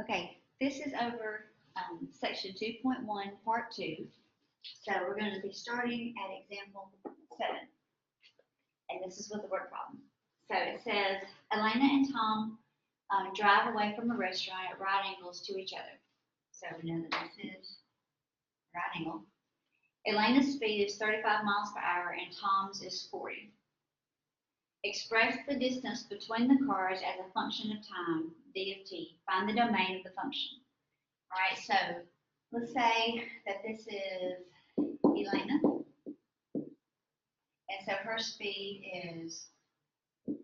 Okay, this is over section 2.1, part 2. So we're going to be starting at example 7. And this is with the word problem. So it says, Elena and Tom drive away from a restaurant at right angles to each other. So we know that this is right angle. Elena's speed is 35 miles per hour and Tom's is 40. Express the distance between the cars as a function of time, d of t. Find the domain of the function. All right, so let's say that this is Elena. And so her speed is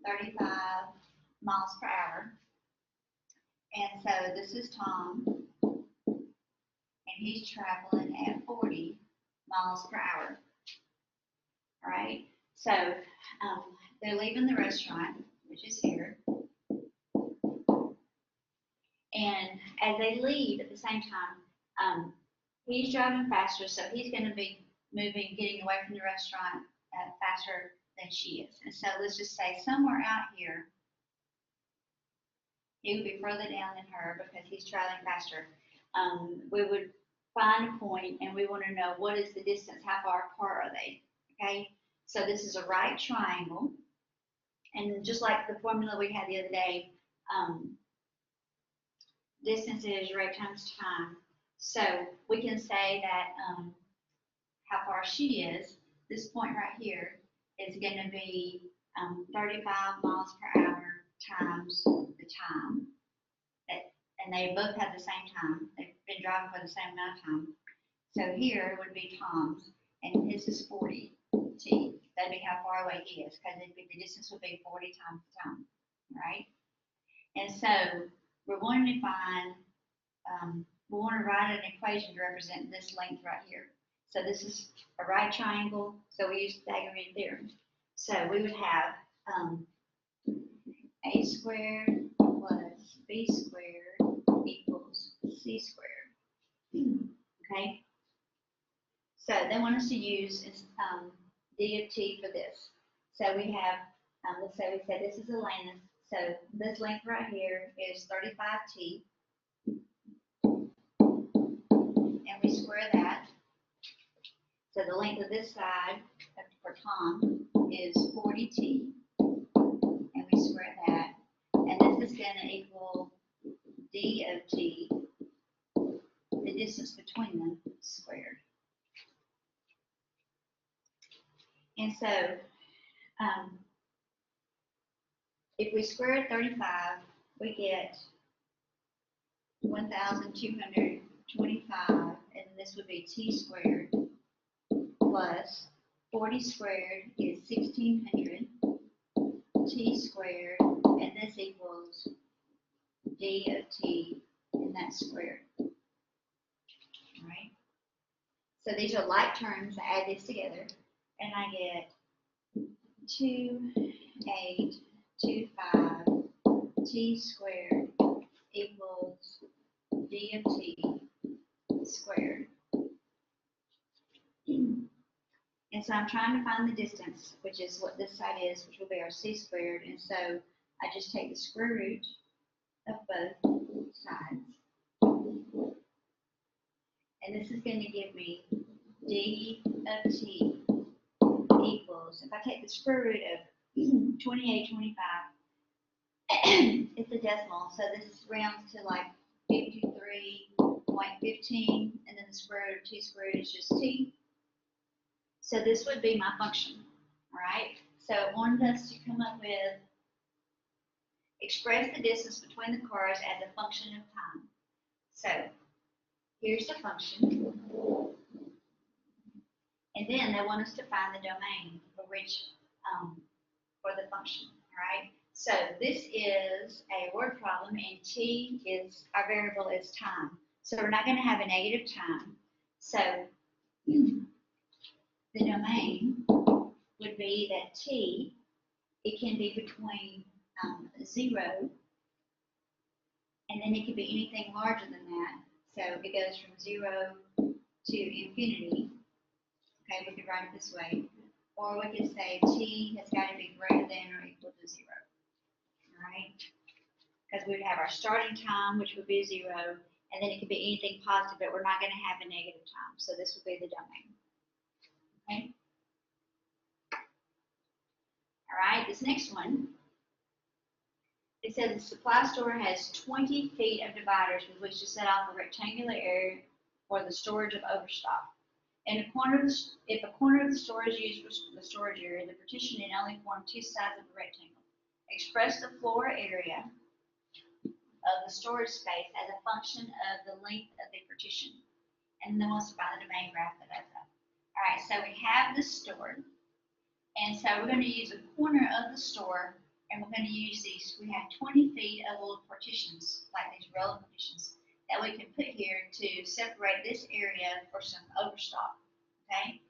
35 miles per hour. And so this is Tom. And he's traveling at 40 miles per hour. All right, so they're leaving the restaurant, which is here. And as they leave at the same time, he's driving faster, so he's going to be moving, getting away from the restaurant faster than she is. And so let's just say somewhere out here, he would be further down than her because he's traveling faster. We would find a point and we want to know what is the distance, how far apart are they, okay? So this is a right triangle. And just like the formula we had the other day, distance is rate times time. So we can say that how far she is, this point right here, is going to be 35 miles per hour times the time. And they both have the same time. They've been driving for the same amount of time. So here would be Tom's, and his is 40 t. That'd be how far away he is, because the distance would be 40 times the time, right? And so we're wanting to find, we want to write an equation to represent this length right here. So this is a right triangle, so we use Pythagorean theorem. So we would have a squared plus b squared equals c squared. Okay? So they want us to use d of t for this. So we have, let's say we said this is Elena's. So this length right here is 35t. And we square that. So the length of this side for Tom is 40t. And we square that. And this is going to equal d of t, the distance between them, squared. And so if we square 35, we get 1,225, and this would be t squared plus 40 squared is 1,600 t squared, and this equals d of t, and that's squared. All right. So these are like terms. I add this together, and I get 2,825 t squared equals d of t squared. And so I'm trying to find the distance, which is what this side is, which will be our c squared. And so I just take the square root of both sides. And this is going to give me d of t equals, if I take the square root of 2825, it's a decimal, so this rounds to like 53.15, and then the square root of t squared is just t. So this would be my function, all right? So it wanted us to come up with, express the distance between the cars as a function of time. So here's the function. And then they want us to find the domain for which, for the function, all right? So this is a word problem, and t is, our variable is time. So we're not going to have a negative time. So the domain would be that t, it can be between 0, and then it could be anything larger than that. So it goes from 0 to infinity. Okay, we could write it this way. Or we could say t has got to be greater than or equal to 0. All right? because we would have our starting time, which would be 0, and then it could be anything positive, but we're not going to have a negative time. So this would be the domain. Okay. All right, this next one, it says the supply store has 20 feet of dividers with which to set off a rectangular area for the storage of overstock. If a corner of the store is used for the storage area, the partition need only form two sides of a rectangle. Express the floor area of the storage space as a function of the length of the partition. And then we'll find the domain graph that does that. All right, so we have the store. And so we're going to use a corner of the store, and we're going to use these. We have 20 feet of little partitions, like these row partitions, that we can put here to separate this area for some overstock. Okay?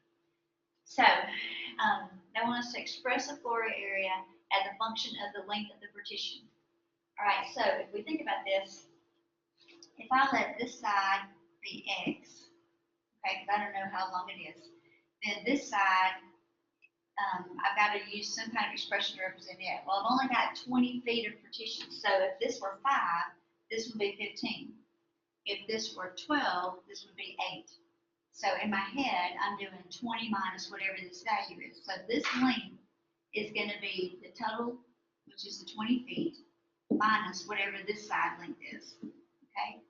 So they want us to express the floor area as a function of the length of the partition. All right, so if we think about this, if I let this side be x, okay, because I don't know how long it is, then this side, I've got to use some kind of expression to represent it. Well, I've only got 20 feet of partition, so if this were 5, this would be 15. If this were 12, this would be 8. So in my head, I'm doing 20 minus whatever this value is. So this length is going to be the total, which is the 20 feet, minus whatever this side length is. Okay?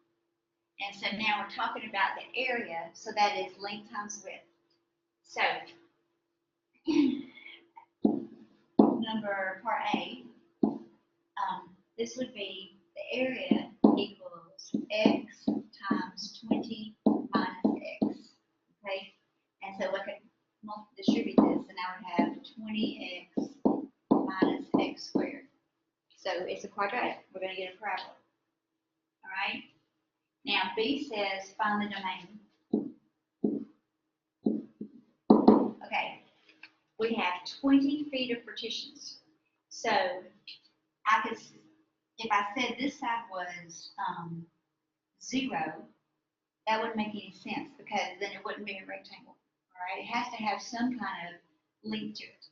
And so now we're talking about the area, so that is length times width. So number part A, this would be the area equals x times 20 minus x. Okay, and so we can distribute this, and I would have 20x minus x squared. So it's a quadratic. We're going to get a parabola. All right. Now B says find the domain. Okay. We have 20 feet of partitions. So I could, if I said this side was 0, that wouldn't make any sense because then it wouldn't be a rectangle. All right. It has to have some kind of length to it.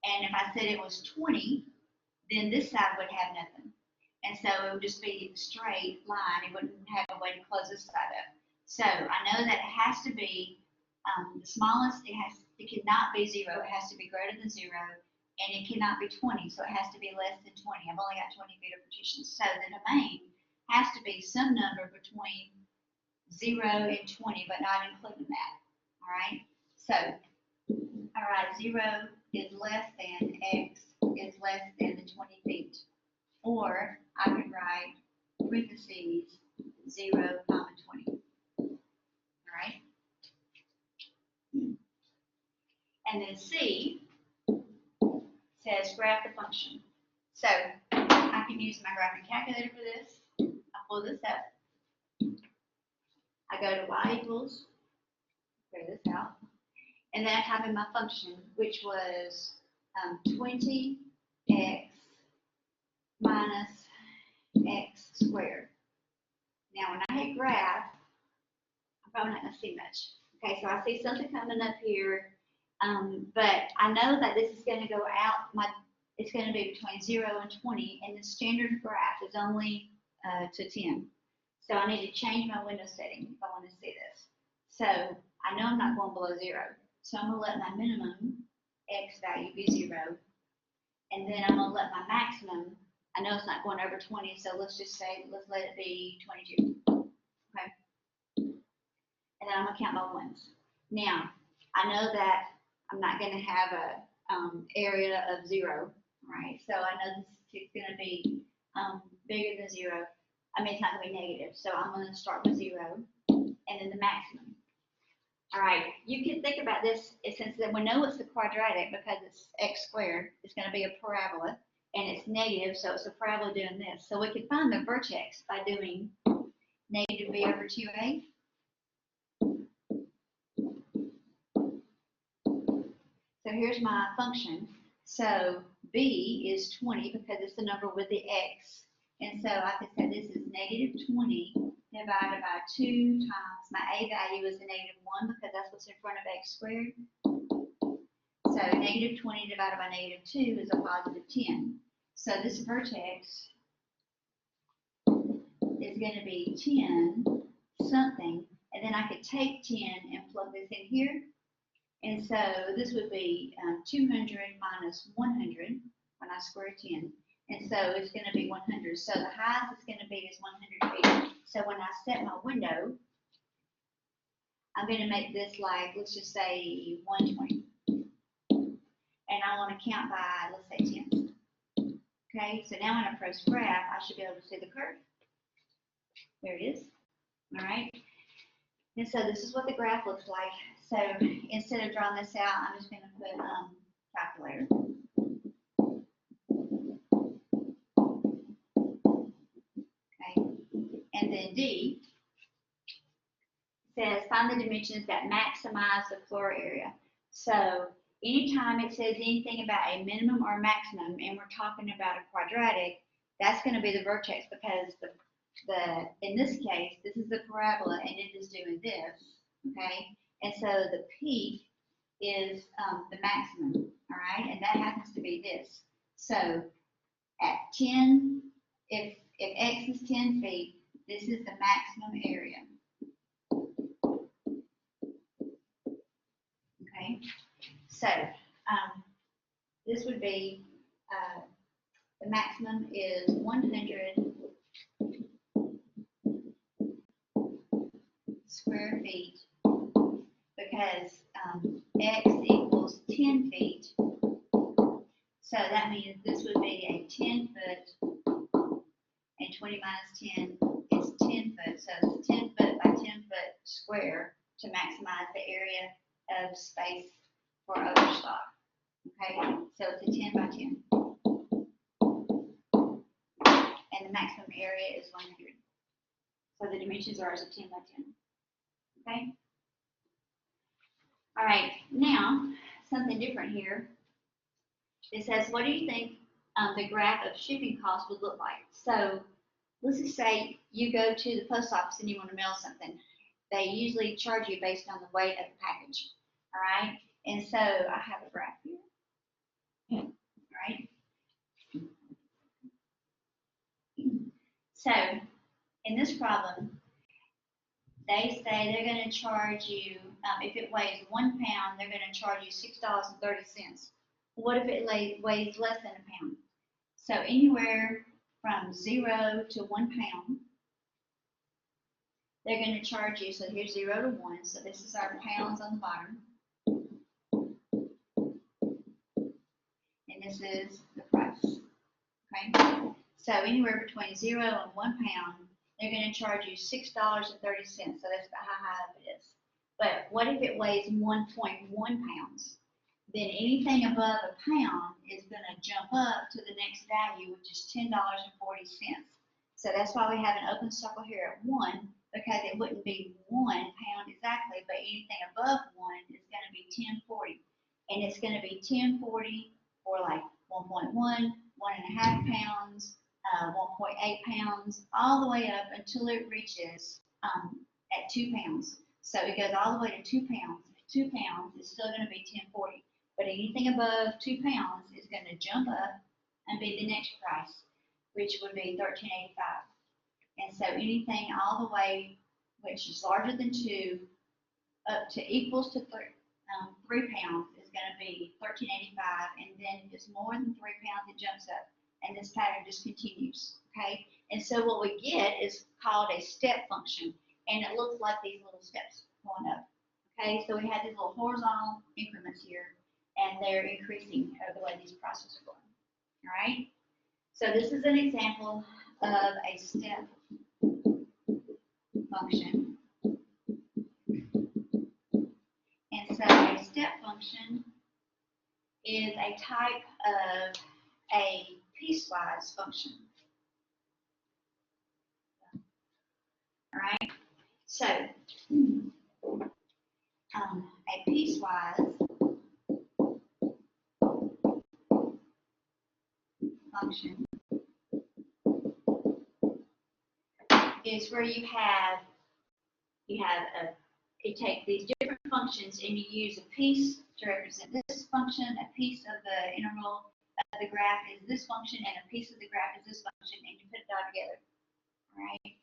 And if I said it was 20, then this side would have nothing. And so it would just be a straight line. It wouldn't have a way to close this side up. So I know that it has to be the smallest, it cannot be 0. It has to be greater than 0. And it cannot be 20, so it has to be less than 20. I've only got 20 feet of partition. So the domain has to be some number between 0 and 20, but not including that. All right? So, all right, 0 is less than x is less than the 20 feet. Or I could write parentheses 0, 20. All right? And then C says graph the function. So I can use my graphing calculator for this. I'll pull this up. I go to y equals, figure this out, and then I type in my function, which was 20x minus x squared. Now when I hit graph, I'm probably not going to see much. Okay, so I see something coming up here, but I know that this is going to go out, it's going to be between 0 and 20, and the standard graph is only to 10. So I need to change my window setting if I want to see this. So I know I'm not going below 0. So I'm going to let my minimum x value be 0. And then I'm going to let my maximum, I know it's not going over 20, so let's just say, let's let it be 22. Okay. And then I'm going to count my ones. Now, I know that I'm not going to have a area of 0, right? So I know this is going to be bigger than 0. I mean, it's not going to be negative. So I'm going to start with 0 and then the maximum. All right, you can think about this since we know it's a quadratic because it's x squared. It's going to be a parabola, and it's negative, so it's a parabola doing this. So we can find the vertex by doing negative b over 2a. So here's my function. So b is 20 because it's the number with the x. And so I could say this is negative 20 divided by 2 times my a value is a negative 1 because that's what's in front of x squared. So negative 20 divided by negative 2 is a positive 10. So this vertex is going to be 10 something, and then I could take 10 and plug this in here. And so this would be 200 minus 100 when I square 10. And so it's going to be 100. So the highest it's going to be is 100 feet. So when I set my window, I'm going to make this like, let's just say 120. And I want to count by, let's say 10. Okay, so now when I press graph, I should be able to see the curve. There it is. All right. And so this is what the graph looks like. So instead of drawing this out, I'm just going to put calculator. Okay. And then D says find the dimensions that maximize the floor area. So anytime it says anything about a minimum or a maximum, and we're talking about a quadratic, that's going to be the vertex, because in this case, this is the parabola and it is doing this, okay? And so the peak is the maximum, all right? And that happens to be this. So at 10, if X is 10 feet, this is the maximum area. Okay, so this would be the maximum is 100 square feet, because X equals 10 feet. So that means this would be a 10 foot, and 20 minus 10 is 10 foot. So it's 10 foot by 10 foot square to maximize the area of space for overstock. Okay, so it's a 10 by 10. And the maximum area is 100. So the dimensions are as a 10 by 10. Okay? All right, now something different here. It says, what do you think the graph of shipping costs would look like? So let's just say you go to the post office and you want to mail something. They usually charge you based on the weight of the package. All right, and so I have a graph here. All right. So in this problem, they say they're going to charge you, if it weighs 1 pound, they're going to charge you $6.30. What if it weighs less than a pound? So anywhere from 0 to 1 pound, they're going to charge you. So here's 0 to 1. So this is our pounds on the bottom. And this is the price. Okay? So anywhere between 0 and 1 pound, they're going to charge you $6.30. So that's about how high up it is. But what if it weighs 1.1 pounds? Then anything above a pound is going to jump up to the next value, which is $10.40. So that's why we have an open circle here at 1, because it wouldn't be 1 pound exactly, but anything above 1 is going to be $10.40. And it's going to be $10.40 for like 1.1, 1.5 pounds, 1.8 pounds, all the way up until it reaches at 2 pounds. So it goes all the way to 2 pounds. 2 pounds is still going to be $10.40. But anything above 2 pounds is going to jump up and be the next price, which would be $13.85. And so anything all the way, which is larger than 2, up to equals to 3 pounds is going to be $13.85. And then just more than 3 pounds, it jumps up. And this pattern just continues. Okay. And so what we get is called a step function. And it looks like these little steps going up. Okay. So we have these little horizontal increments here, and they're increasing the way these prices are going. All right. So this is an example of a step function. And so a step function is a type of a piecewise function. All right. So a piecewise function is where you take these different functions and you use a piece to represent this function, a piece of the integral of the graph is this function, and a piece of the graph is this function, and you put it all together. All right.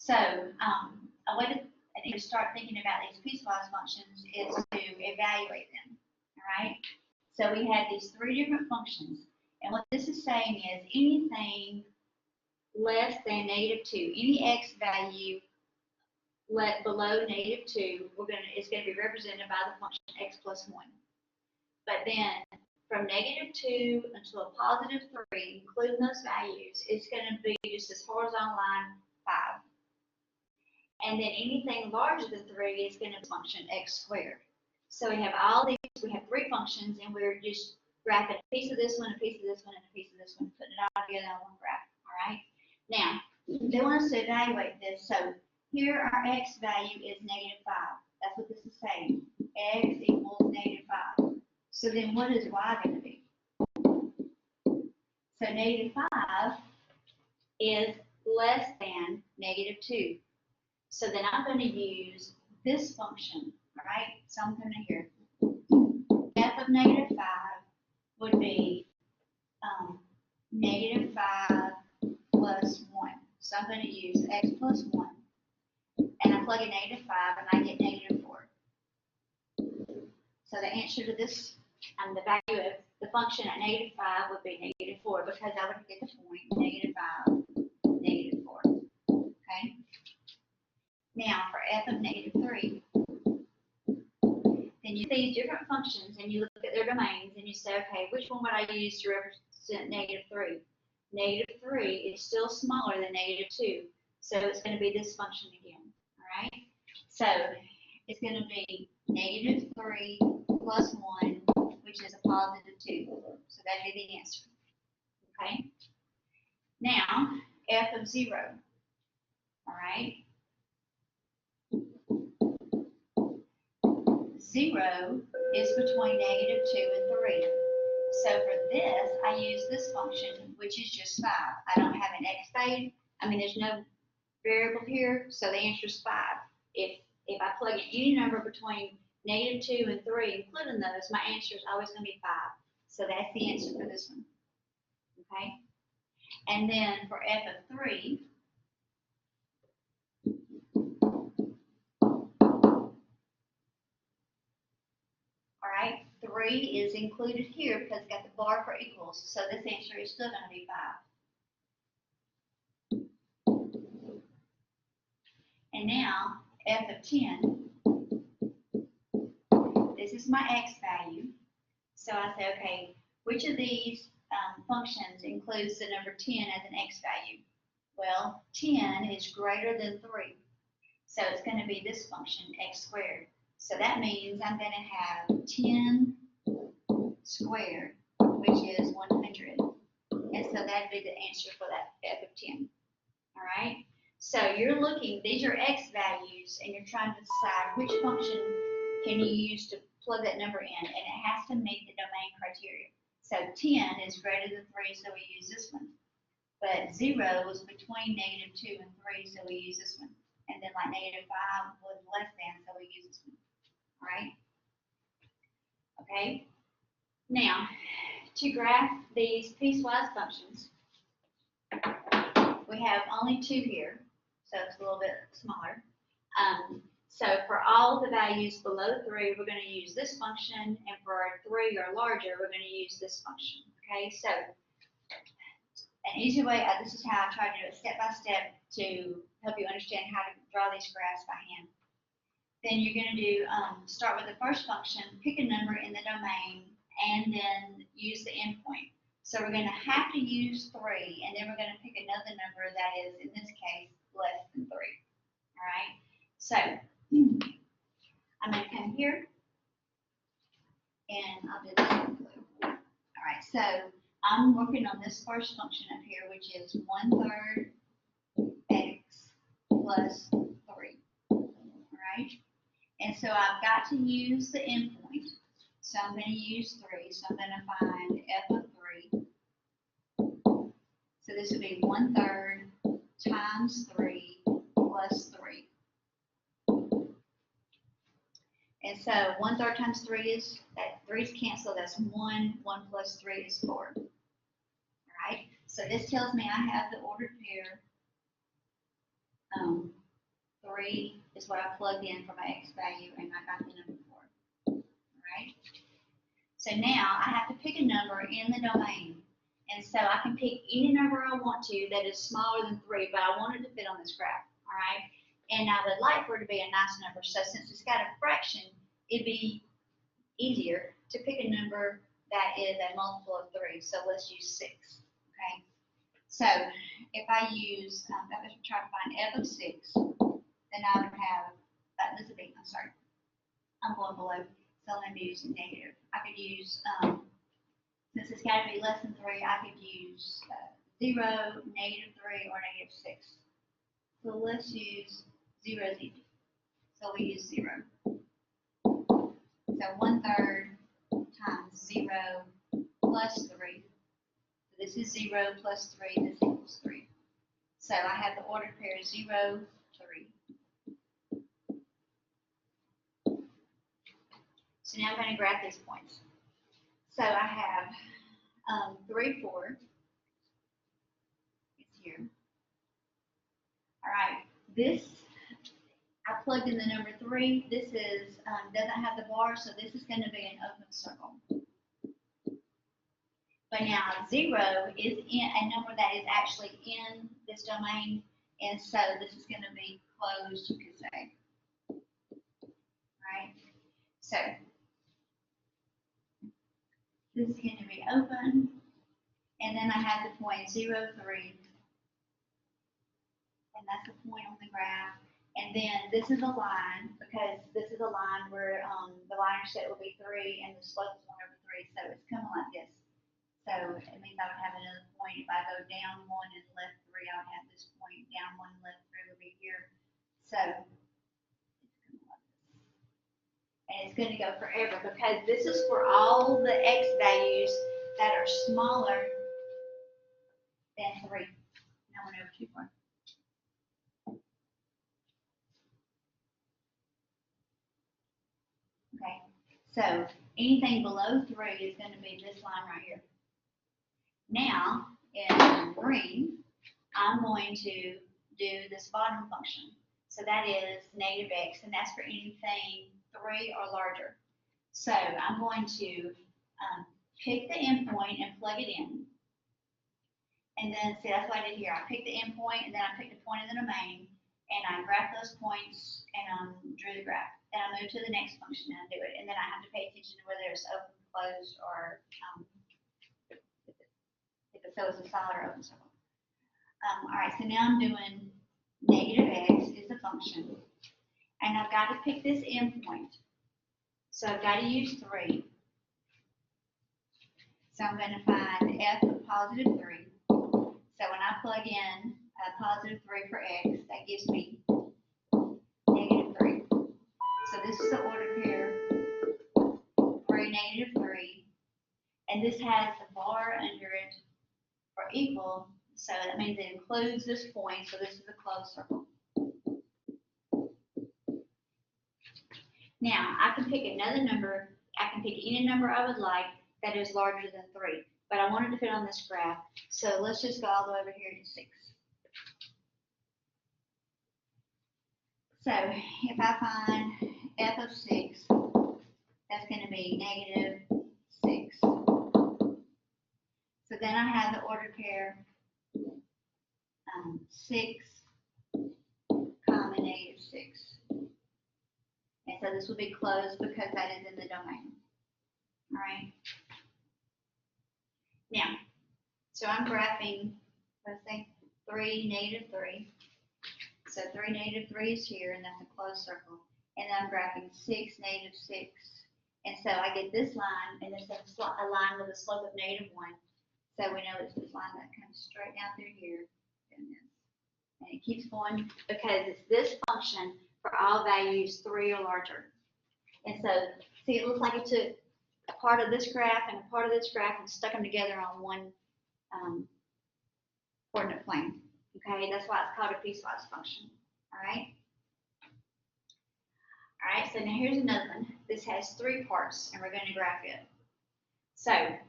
So a way to start thinking about these piecewise functions is to evaluate them. All right. So we have these three different functions, and what this is saying is anything less than -2, any x value below -2, it's going to be represented by the function x plus 1. But then from -2 until a +3, including those values, it's going to be just this horizontal line 5. And then anything larger than 3 is going to function x squared. So we have all these, we have three functions, and we're just graphing a piece of this one, a piece of this one, and a piece of this one, putting it all together on one graph. All right. Now, they want us to evaluate this. So here our x value is -5. That's what this is saying. X equals -5. So then what is y going to be? So -5 is less than -2. So then I'm going to use this function, all right? So I'm going to here, f of -5 would be -5 plus 1. So I'm going to use x plus 1, and I plug in -5, and I get -4. So the answer to this, the value of the function at -5 would be -4, because I would get the point -5, -4. Okay. Now for f of -3, then you see these different functions and you look at their domains and you say, okay, which one would I use to represent -3? -3 is still smaller than -2, so it's going to be this function again. All right. So it's going to be -3 plus 1, which is a +2. So that'd be the answer. Okay. Now f of 0. All right. 0 is between -2 and 3. So for this, I use this function, which is just 5. I don't have an x value. I mean, there's no variable here, so the answer is 5. If I plug in any number between -2 and 3, including those, my answer is always going to be 5. So that's the answer for this one. Okay? And then for f of 3, all right, 3 is included here because it's got the bar for equals. So this answer is still going to be 5. And now, f of 10, this is my x value. So I say, okay, which of these functions includes the number 10 as an x value? Well, 10 is greater than 3. So it's going to be this function, x squared. So that means I'm going to have 10 squared, which is 100. And so that'd be the answer for that f of 10. All right? So you're looking, these are x values, and you're trying to decide which function can you use to plug that number in, and it has to meet the domain criteria. So 10 is greater than 3, so we use this one. But 0 was between -2 and 3, so we use this one. And then like -5 was less than, so we use this one. All right? Okay? Now, to graph these piecewise functions, we have only 2 here, so it's a little bit smaller. So for all the values below 3, we're going to use this function, and for 3 or larger, we're going to use this function. Okay, so an easy way, this is how I try to do it step by step to help you understand how to draw these graphs by hand. Then you're going to do start with the first function, pick a number in the domain, and then use the endpoint. So we're going to have to use 3, and then we're going to pick another number that is, in this case, less than 3. All right. So I'm going to come here, and I'll do this in blue. All right. So I'm working on this first function up here, which is 1/3 x plus 3. All right. And so I've got to use the endpoint. So I'm going to use 3. So I'm going to find f of 3. So this would be 1/3 times 3 plus 3. And so 1/3 times 3 is, that 3's cancel, that's 1. 1 plus 3 is 4. All right, so this tells me I have the ordered pair 3 is what I plugged in for my x value, and I got the number 4. All right? So now I have to pick a number in the domain. And so I can pick any number I want to that is smaller than 3, but I want it to fit on this graph. All right? And I would like for it to be a nice number. So since it's got a fraction, it'd be easier to pick a number that is a multiple of 3. So let's use 6. Okay? So if I use, if I try to find f of 6, then I would have, this would be, I'm sorry, I'm going below, so let me use negative. I could use, since it's got to be less than 3, I could use 0, -3, or -6. So let's use 0 is easy. So we use 0. So 1/3 times 0 plus 3. So this is 0 plus 3, this equals 3. So I have the ordered pair 0, 3. So now I'm going to graph these points. So I have 3, 4. It's here. All right. This, I plugged in the number 3. This is doesn't have the bar, so this is going to be an open circle. But now 0 is in a number that is actually in this domain, and so this is going to be closed, you could say. All right. So this is going to be open, and then I have the point 0, 3, and that's the point on the graph. And then this is a line, because this is a line where the line intercept will be 3, and the slope is 1/3, so it's coming like this. So it means I would have another point. If I go down 1 and left 3, I would have this point. Down 1 and left 3 would be here. So and it's going to go forever, because this is for all the x values that are smaller than 3. Now I went over too far. Okay, so anything below 3 is going to be this line right here. Now, in green, I'm going to do this bottom function. So that is -x, and that's for anything 3 or larger. So I'm going to pick the endpoint and plug it in. And then, see, that's what I did here. I picked the endpoint, and then I picked the point of the domain, and I graphed those points, and drew the graph. Then I move to the next function and do it. And then I have to pay attention to whether it's open, closed, or so it's a solid or open circle. All right, so now I'm doing -x is the function. And I've got to pick this endpoint. So I've got to use 3. So I'm going to find f of +3. So when I plug in +3 for x, that gives me -3. So this is the ordered pair, 3, -3. And this has the bar under it for equal, so that means it includes this point, so this is a closed circle. Now, I can pick another number, I can pick any number I would like that is larger than 3, but I want it to fit on this graph, so let's just go all the way over here to 6. So, if I find f of 6, that's going to be -6. So then I have the ordered pair 6, -6. And so this will be closed because that is in the domain. All right. Now, so I'm graphing, let's say 3, -3. So 3, -3 is here, and that's a closed circle. And then I'm graphing 6, -6. And so I get this line, and it's a line with a slope of -1. So we know it's this line that comes straight down through here, and this. And it keeps going because it's this function for all values 3 or larger. And so, see, it looks like it took a part of this graph and a part of this graph and stuck them together on one coordinate plane. Okay, that's why it's called a piecewise function. All right. All right, so now here's another one. This has 3 parts, and we're going to graph it. So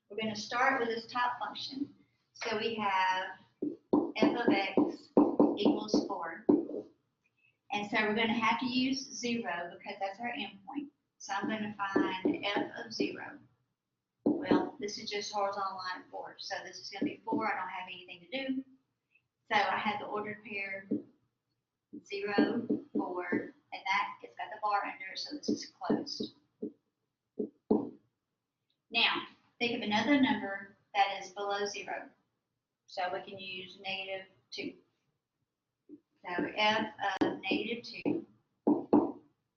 we're going to start with this top function. So we have f of x equals 4. And so we're going to have to use 0 because that's our endpoint. So I'm going to find f of 0. Well, this is just horizontal line 4. So this is going to be 4. I don't have anything to do. So I have the ordered pair 0, 4, and that it's got the bar under it, so this is closed. Now, think of another number that is below 0. So we can use -2. So f of -2,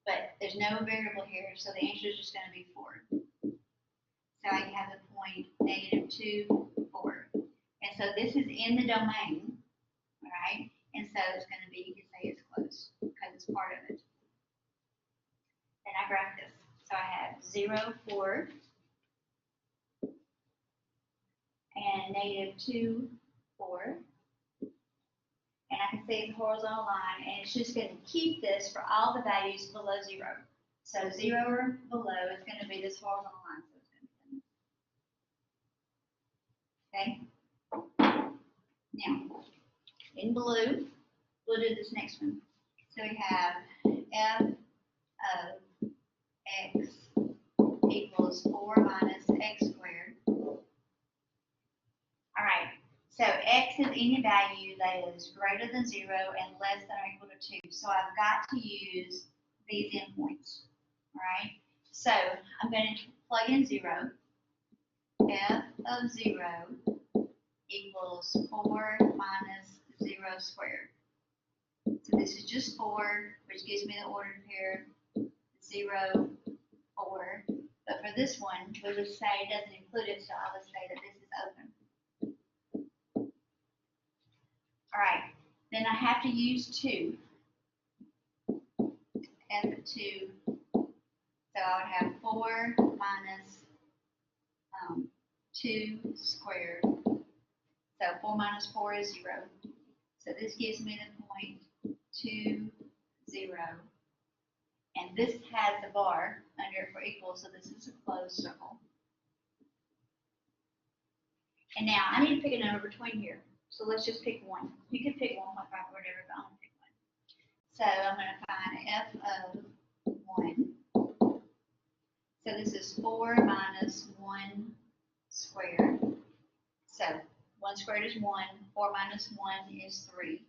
but there's no variable here, so the answer is just going to be 4. So I have the point -2, 4. And so this is in the domain, all right? And so it's going to be, you can say it's close because it's part of it. Then I graph this. So I have 0, 4, and -2, 4. And I can see it's a horizontal line, and it's just going to keep this for all the values below 0. So 0 or below is going to be this horizontal line. So it's going to be okay. Now, in blue, we'll do this next one. So we have f of x equals 4 minus x squared. All right. So x is any value that is greater than 0 and less than or equal to 2. So I've got to use these endpoints. All right. So I'm going to plug in 0. F of 0 equals 4 minus 0 squared. So this is just 4, which gives me the ordered pair 0, 4. But for this one, we would say it doesn't include it, so I would say that this is open. All right, then I have to use 2. F of 2. So I would have 4 minus 2 squared. So 4 minus 4 is 0. So this gives me the point 2, 0. And this has the bar under it for equal, so this is a closed circle. And now I need to pick a number between here. So let's just pick 1. You can pick 1.5 or whatever, but I'm going to pick 1. So I'm going to find f of 1. So this is 4 minus 1 squared. So 1 squared is 1. 4 minus 1 is 3.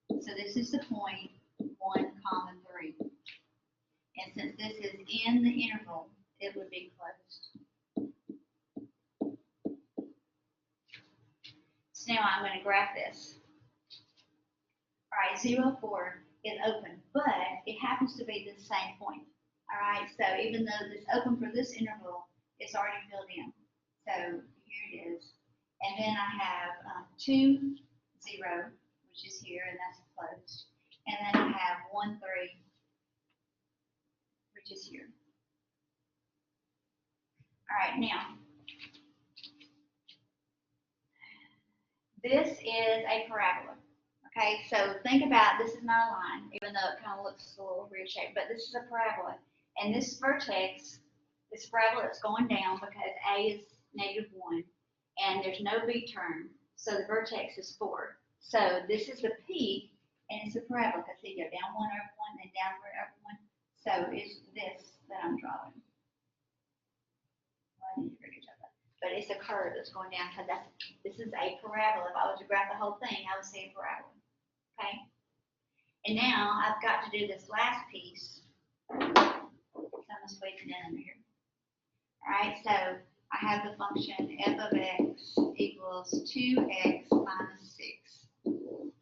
So this is the point 1, 3. And since this is in the interval, it would be closed. So now I'm going to graph this. All right, 0, 4 is open, but it happens to be the same point. All right, so even though it's open for this interval, it's already filled in. So here it is. And then I have 2, 0, which is here, and that's closed. And then I have 1, 3, which is here. All right, now, this is a parabola. Okay, so think about, this is not a line, even though it kind of looks a little weird shaped, but this is a parabola. And this vertex, this parabola is going down because A is -1, and there's no B term, so the vertex is 4. So this is the peak, and it's a parabola, because you go down 1 over 1, then downward over 1. So it's this that I'm drawing. Well, I need to figure each other. But it's a curve that's going down, because this is a parabola. If I was to graph the whole thing, I would see a parabola. Okay? And now I've got to do this last piece. So I'm going to squeeze it in under here. All right, so I have the function f of x equals 2x minus 6. All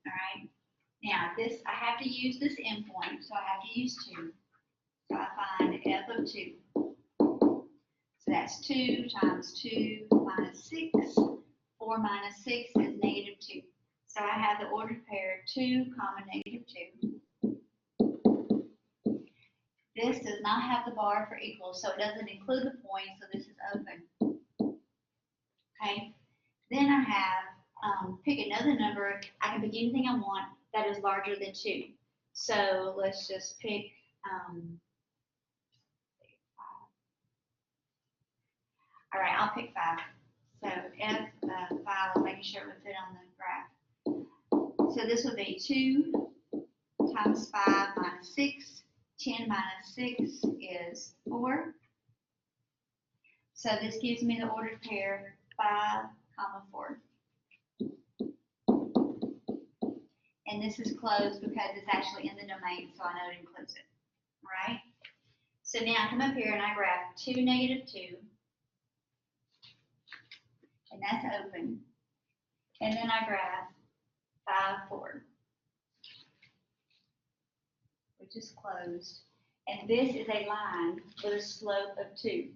right, now this, I have to use this endpoint, so I have to use 2. So I find f of 2. So that's 2 times 2 minus 6. 4 minus 6 is -2. So I have the ordered pair 2, -2. This does not have the bar for equal, so it doesn't include the point, so this is open. Okay, then I have, pick another number. I can pick anything I want that is larger than 2. So let's just pick, all right, I'll pick 5. So f 5, making sure it would fit on the graph. So this would be 2, times 5 minus 6. 10 minus 6 is 4. So this gives me the ordered pair 5, 4. And this is closed because it's actually in the domain, so I know it includes it. All right? So now I come up here and I graph 2, -2. And that's open. And then I graph 5, 4, which is closed. And this is a line with a slope of 2.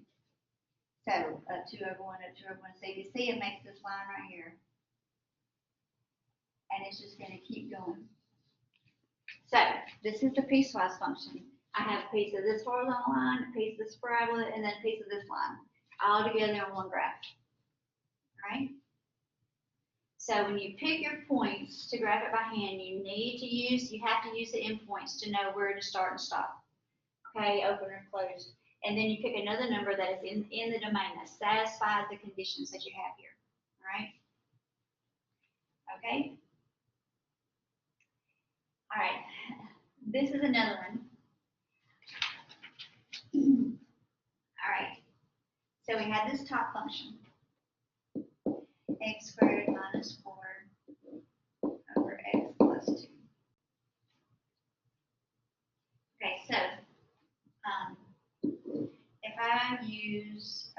So up 2 over 1, up 2 over 1. So you can see it makes this line right here. And it's just going to keep going. So this is the piecewise function. I have a piece of this horizontal line, a piece of this parabola, and then a piece of this line, all together on one graph. All right? So when you pick your points to graph it by hand, you have to use the endpoints to know where to start and stop. Okay, open or closed. And then you pick another number that is in the domain that satisfies the conditions that you have here. All right? Okay? All right. This is another one. All right. So we had this top function. X squared minus 4 over x plus 2. Okay, so if I use,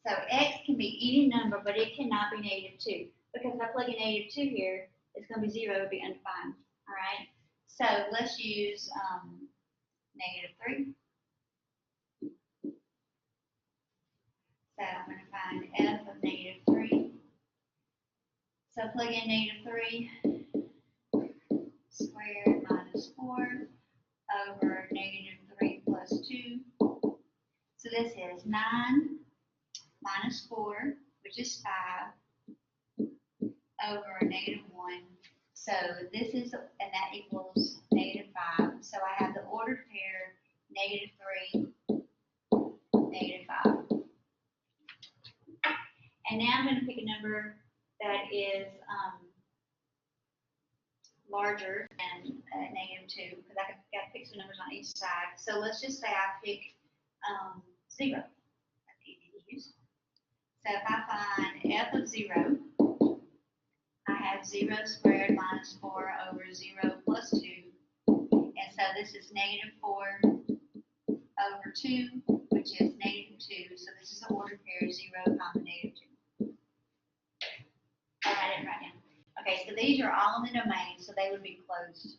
so x can be any number, but it cannot be -2. Because if I plug in -2 here, it's going to be 0, it would be undefined. All right, so let's use -3. So I'm going to find f of -3. So plug in -3 squared minus 4 over -3 plus 2. So this is 9 minus 4, which is 5, over -1. So this is, and that equals -5. So I have the ordered pair -3, -5. And now I'm going to pick a number that is larger than -2, because I got to pick some numbers on each side. So let's just say I pick 0. That's easy to use. So if I find f of 0, I have 0 squared minus 4 over 0 plus 2. And so this is -4 over 2, which is -2. So this is the ordered pair 0, -2. I didn't write down. Okay, so these are all in the domain, so they would be closed.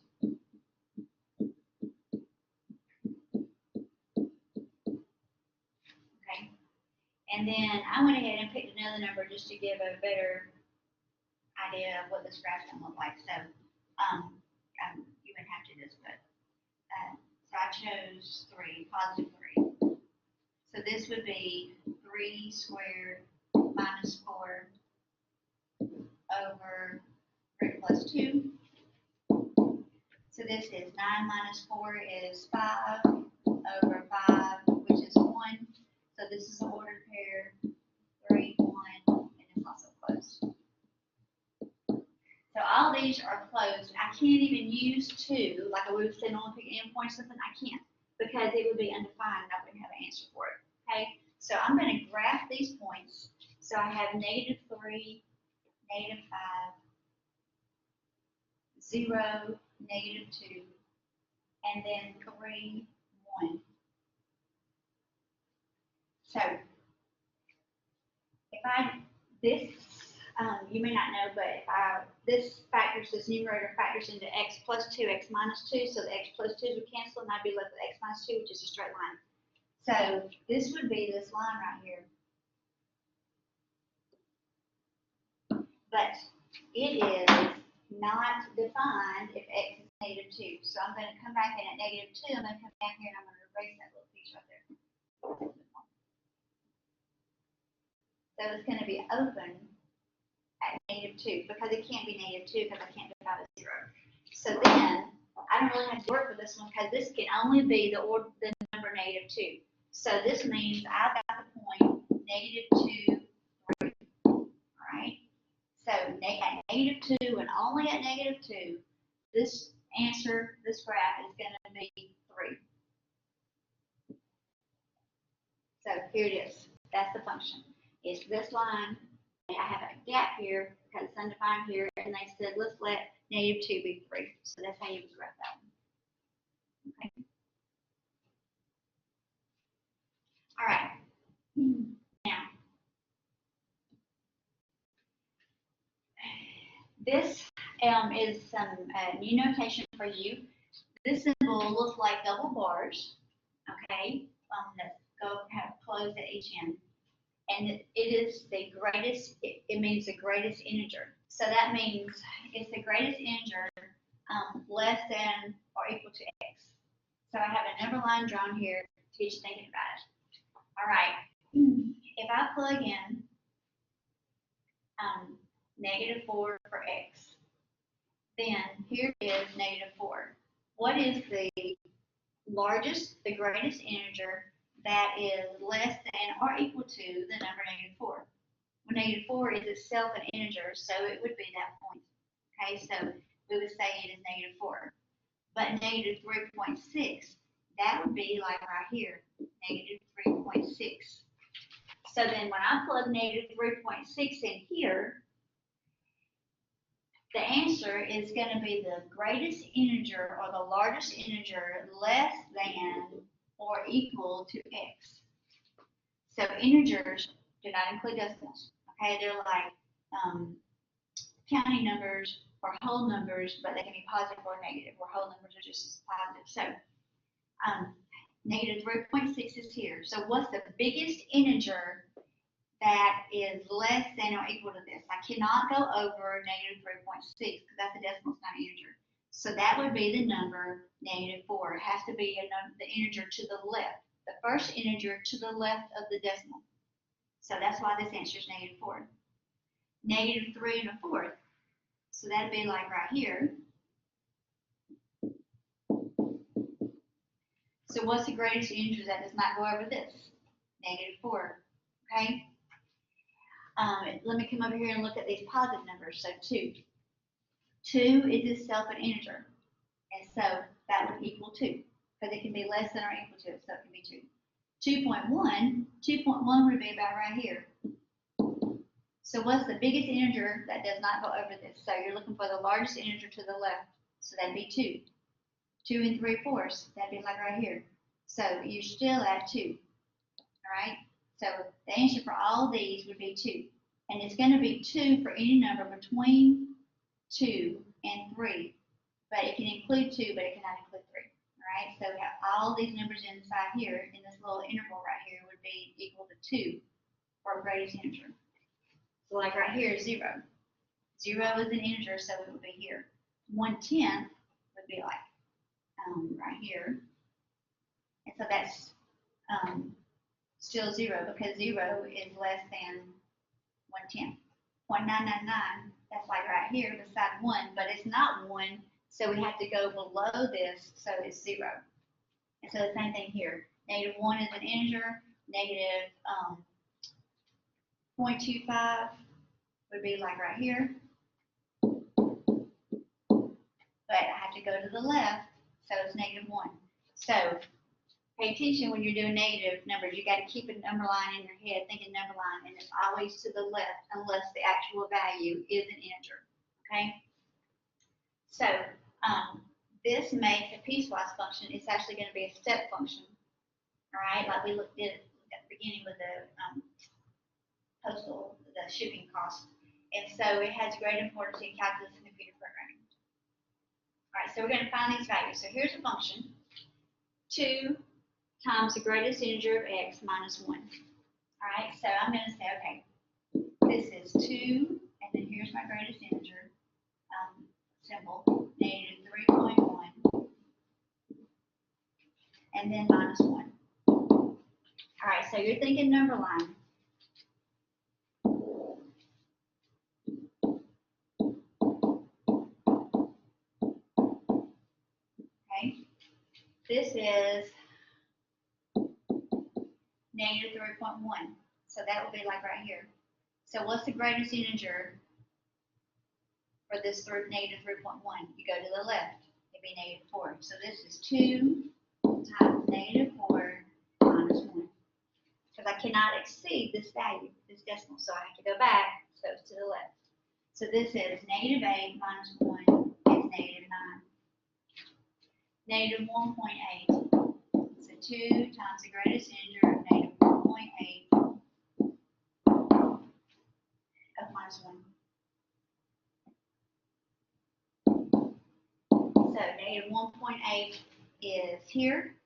Okay, and then I went ahead and picked another number just to give a better idea of what this graph's going to look like. So you wouldn't have to do this, but so I chose 3, +3. So this would be 3 squared minus 4 over 3 plus 2. So this is 9 minus 4 is 5 over 5, which is 1. So this is the ordered pair 3, 1, and it's also closed. So all these are closed. I can't even use 2, like I would have said only pick an endpoint or something. I can't, because it would be undefined and I wouldn't have an answer for it. Okay, so I'm going to graph these points. So I have -3, -5, 0, -2, and then 3, 1. So if you may not know, but this numerator factors into x plus 2, x minus 2, so the x plus 2s would cancel, and I'd be left with x minus 2, which is a straight line. So this would be this line right here. But it is not defined if x is -2. So I'm going to come back in at -2. I'm going to come down here and I'm going to erase that little piece right there. So it's going to be open at -2 because it can't be -2 because I can't divide it 0. So then I don't really have to work with this one because this can only be the number -2. So this means I've got the point -2, 3. All right. So at -2 and only at -2, this answer, this graph is going to be 3. So here it is. That's the function. It's this line. I have a gap here because it's undefined here, and they said let's let negative 2 be 3. So that's how you would graph that one. Okay. All right. Now, this is some new notation for you. This symbol looks like double bars. Okay. Let's go kind of close at each end. And it is the greatest, it means the greatest integer. So that means it's the greatest integer less than or equal to x. So I have a number line drawn here to get you thinking about it. All right, if I plug in negative 4 for x, then here is negative 4. What is the largest, the greatest integer that is less than or equal to the number negative 4? Well, negative 4 is itself an integer, so it would be that point. Okay, so we would say it is negative 4. But negative 3.6, that would be like right here, negative 3.6. So then when I plug negative 3.6 in here, the answer is going to be the greatest integer or the largest integer less than or equal to x. So integers do not include decimals. Okay, they're like counting numbers or whole numbers, but they can be positive or negative, where whole numbers are just positive. So negative 3.6 is here. So what's the biggest integer that is less than or equal to this? I cannot go over negative 3.6 because that's a decimal, it's not an integer. So that would be the number negative 4. It has to be the integer to the left, the first integer to the left of the decimal. So that's why this answer is negative 4. Negative 3 1/4. So that'd be like right here. So what's the greatest integer that does not go over this? Negative 4. Okay. Let me come over here and look at these positive numbers. So 2. 2 is itself an integer. And so that would equal 2. Because it can be less than or equal to it, so it can be 2. 2.1 would be about right here. So what's the biggest integer that does not go over this? So you're looking for the largest integer to the left. So that'd be 2. 2 3/4, that'd be like right here. So you're still at 2. All right? So the answer for all these would be 2. And it's going to be 2 for any number between 2 and 3. But it can include 2, but it cannot include 3. All right? So we have all these numbers inside here, in this little interval right here, would be equal to 2 for greatest integer. So like right here is 0. 0 is an integer, so it would be here. 1/10 would be like right here. And so that's still 0 because 0 is less than 1/10. 0.999, that's like right here beside 1, but it's not 1, so we have to go below this, so it's 0. And so the same thing here. Negative 1 is an integer. Negative 0.25 would be like right here. But I have to go to the left, so it's negative 1. So pay attention when you're doing negative numbers. You got to keep a number line in your head, thinking number line, and it's always to the left unless the actual value is an integer. Okay? So this makes a piecewise function. It's actually going to be a step function. All right, like we looked at the beginning with the the shipping cost. And so it has great importance in calculus and computer programming. All right, so we're going to find these values. So here's a function. 2 times the greatest integer of x minus 1. All right, so I'm going to say, okay, this is 2, and then here's my greatest integer symbol, negative 3.1, and then minus 1. All right, so you're thinking number line. Okay, this is negative 3.1. So that will be like right here. So what's the greatest integer for this negative 3.1? You go to the left. it'd be -4. So this is 2 times -4 minus 1. Because I cannot exceed this value, this decimal, so I have to go back, so it's to the left. So this is -8 minus 1 is -9. -1.8. So 2 times the greatest integer of -1.8 of minus 1. So -1.8 is here.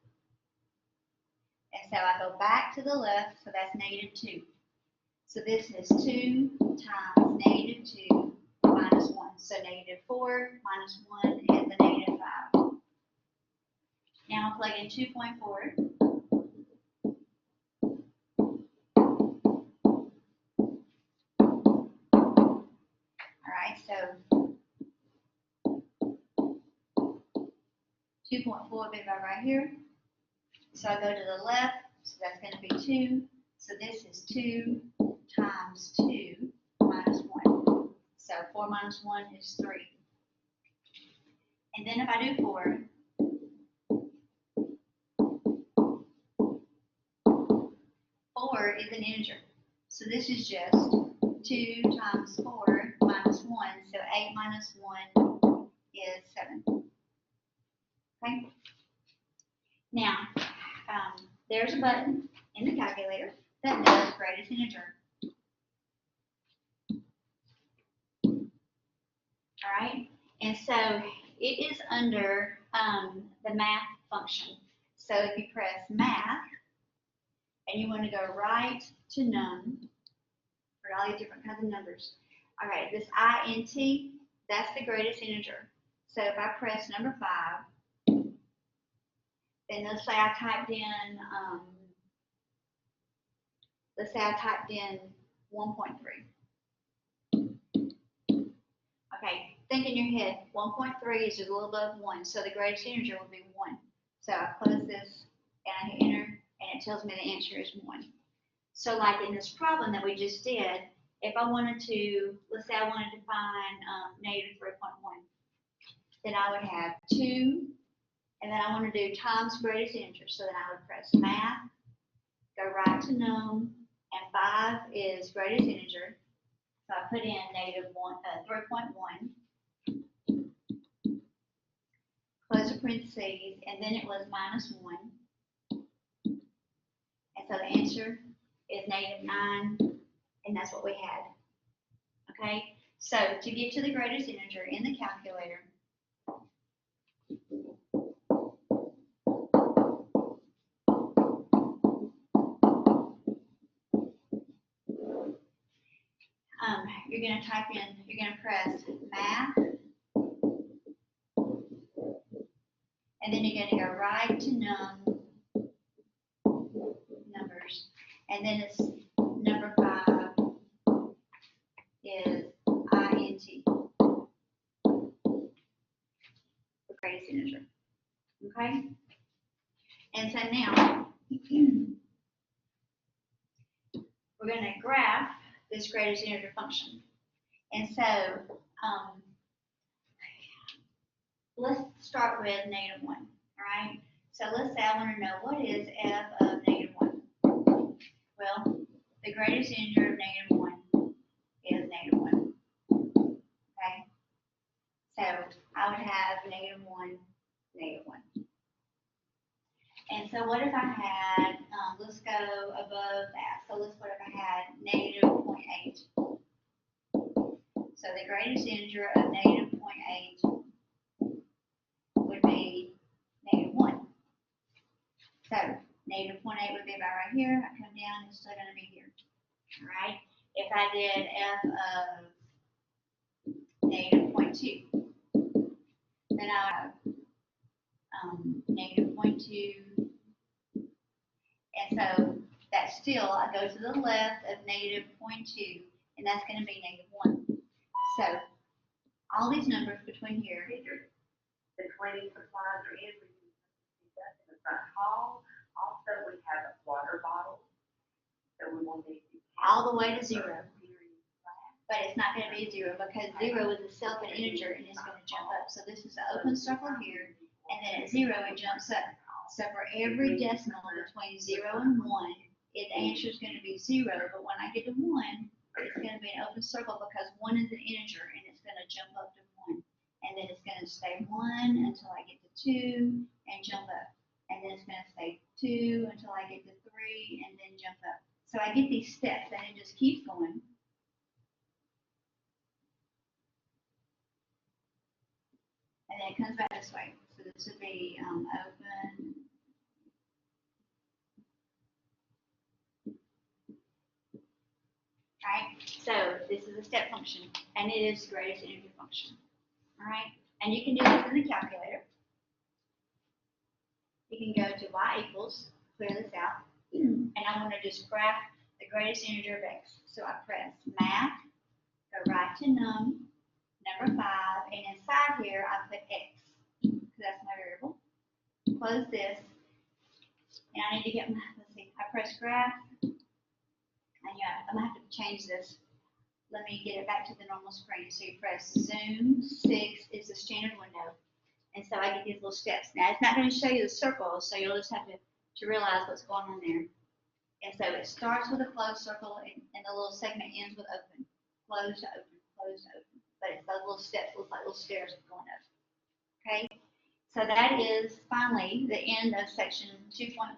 And so I go back to the left, so that's -2. So this is 2 times -2 minus 1. So -4 minus 1 is a -5. Now I'll plug in 2.4. All right, so 2.4 will be about right here. So I go to the left, so that's going to be 2. So this is 2 times 2 minus 1. So 4 minus 1 is 3. And then if I do 4, 4 is an integer. So this is just 2 times 4 minus 1. So 8 minus 1 is 7. Okay? Now, there's a button in the calculator that does greatest integer. All right? And so it is under the math function. So if you press math and you want to go right to num, for all these different kinds of numbers. All right, this int, that's the greatest integer. So if I press number 5, then let's say I typed in, 1.3. Okay, think in your head, 1.3 is just a little above 1, so the greatest integer would be 1. So I close this and I hit enter, and it tells me the answer is 1. So like in this problem that we just did, if I wanted to, let's say I wanted to find -3.1, then I would have 2, and then I want to do times greatest integer. So then I would press math, go right to num, and 5 is greatest integer. So I put in -3.1, close the parentheses, and then it was -1. And so the answer is -9, and that's what we had. Okay, so to get to the greatest integer in the calculator, you're going to type in, you're going to press math, and then you're going to go right to numbers, and then it's number 5 is int, the greatest integer. Okay, and so now we're going to graph this greatest integer function. And so let's start with -1, all right? So let's say I want to know what is f of -1. Well, the greatest integer of -1 is -1. Okay? So I would have -1, -1. And so what if I had, let's go above that. So let's what if I had -0.8. So the greatest integer of -0.8 would be -1. So -0.8 would be about right here. I come down, it's still going to be here. All right. If I did f of -0.2, then I would have -0.2, and so that's still, I go to the left of -0.2, and that's going to be -1. So all these numbers between here, The cleaning supplies are in, we can see that in the front hall. Also, we have water bottles, so we will need to. all the way to 0. but it's not gonna be 0 because 0 is itself an integer and it's gonna jump up. So this is an open circle here, and then at 0 it jumps up. So for every decimal between 0 and 1, the answer is gonna be 0, but when I get to 1, it's gonna be an open circle because 1 is an integer and it's gonna jump up to 1. And then it's gonna stay 1 until I get to 2 and jump up. And then it's gonna stay 2 until I get to 3 and then jump up. So I get these steps and it just keeps going. And then it comes back this way. So this would be open. Right? So this is a step function, and it is the greatest integer function. All right? And you can do this in the calculator. You can go to y equals, clear this out, and I want to just graph the greatest integer of x. So I press math, go right to number 5, and inside here I put x, because that's my variable. Close this, and I need to get my, let's see, I press graph, and yeah, I'm going to have to change this. Let me get it back to the normal screen. So you press zoom, 6 is the standard window. And so I get these little steps. Now it's not going to show you the circles, so you'll just have to realize what's going on there. And so it starts with a closed circle, and the little segment ends with open. Close to open, close to open. But it's those little steps, looks like little stairs going up. Okay? So that is finally the end of section 2.1.